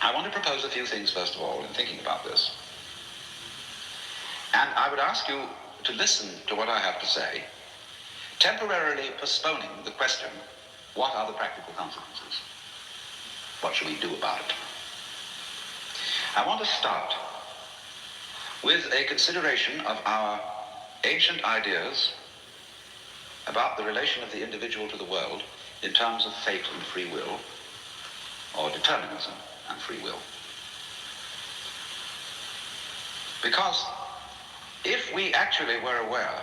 Speaker 2: I want to propose a few things, first of all, in thinking about this. And I would ask you to listen to what I have to say, temporarily postponing the question, what are the practical consequences? What should we do about it? I want to start with a consideration of our ancient ideas about the relation of the individual to the world in terms of fate and free will, or determinism and free will. Because if we actually were aware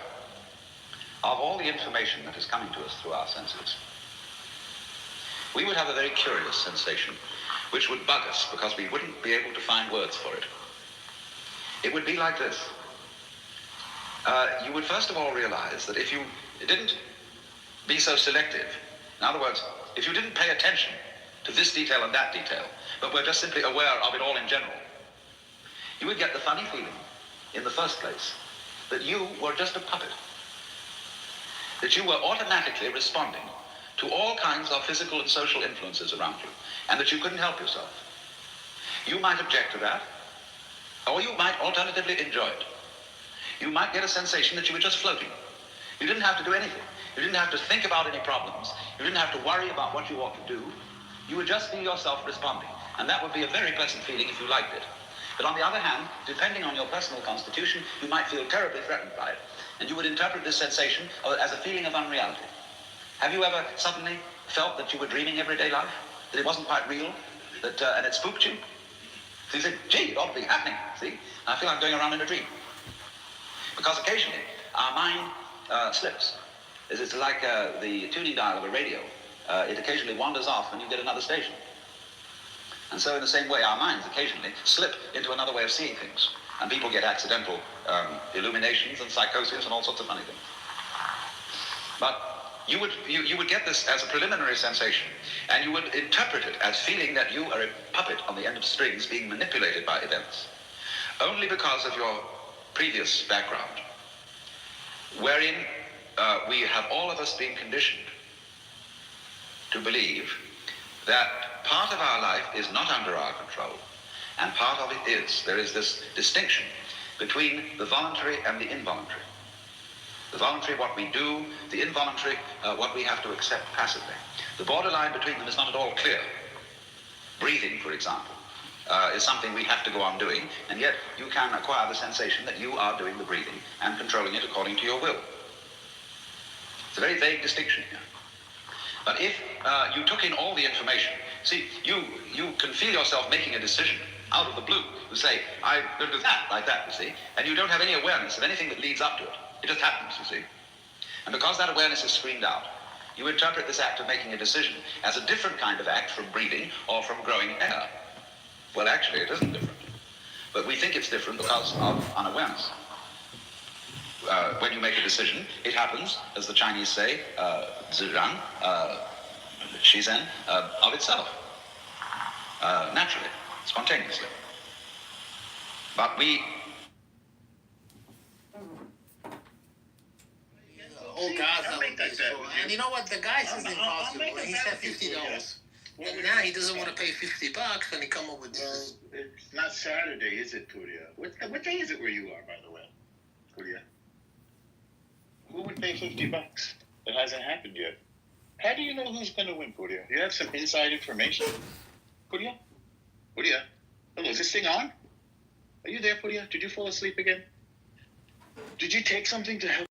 Speaker 2: of all the information that is coming to us through our senses, we would have a very curious sensation which would bug us because we wouldn't be able to find words for it. It would be like this. You would first of all realize that if you didn't be so selective, in other words, if you didn't pay attention to this detail and that detail, but were just simply aware of it all in general, you would get the funny feeling, in the first place, that you were just a puppet. That you were automatically responding to all kinds of physical and social influences around you, and that you couldn't help yourself. You might object to that, or you might alternatively enjoy it. You might get a sensation that you were just floating. You didn't have to do anything. You didn't have to think about any problems. You didn't have to worry about what you ought to do. You would just be yourself responding. And that would be a very pleasant feeling if you liked it. But on the other hand, depending on your personal constitution, you might feel terribly threatened by it. And you would interpret this sensation as a feeling of unreality. Have you ever suddenly felt that you were dreaming everyday life? That it wasn't quite real? And it spooked you? So you said, gee, it ought to be happening, see? I feel I'm going around in a dream. Because occasionally, our mind slips. It's like the tuning dial of a radio. It occasionally wanders off and you get another station. And so in the same way, our minds occasionally slip into another way of seeing things. And people get accidental illuminations and psychosis and all sorts of funny things. But you would get this as a preliminary sensation, and you would interpret it as feeling that you are a puppet on the end of strings being manipulated by events, only because of your previous background, wherein we have all of us been conditioned to believe that part of our life is not under our control, and part of it is. There is this distinction between the voluntary and the involuntary. The voluntary, what we do; the involuntary, what we have to accept passively. The borderline between them is not at all clear. Breathing, for example, is something we have to go on doing, and yet you can acquire the sensation that you are doing the breathing and controlling it according to your will. It's a very vague distinction here. But if you took in all the information, see, you can feel yourself making a decision out of the blue. You say, I'm going to do that, like that, you see, and you don't have any awareness of anything that leads up to it. It just happens, you see. And because that awareness is screened out, you interpret this act of making a decision as a different kind of act from breathing or from growing hair. Well, actually, it isn't different. But we think it's different because of unawareness. When you make a decision, it happens, as the Chinese say, zizhang, shizhen, of itself, naturally, spontaneously. But we...
Speaker 5: Oh God, and you know what? The guy says impossible. He said $50. And now he doesn't want to pay $50 when he come up with this.
Speaker 6: Well, it's not Saturday, is it, Puria? What day is it where you are, by the way, Puria? Who would pay $50? It hasn't happened yet. How do you know who's going to win, Puria? You have some inside information? Puria? Puria? Hello, is this thing on? Are you there, Puria? Did you fall asleep again? Did you take something to help?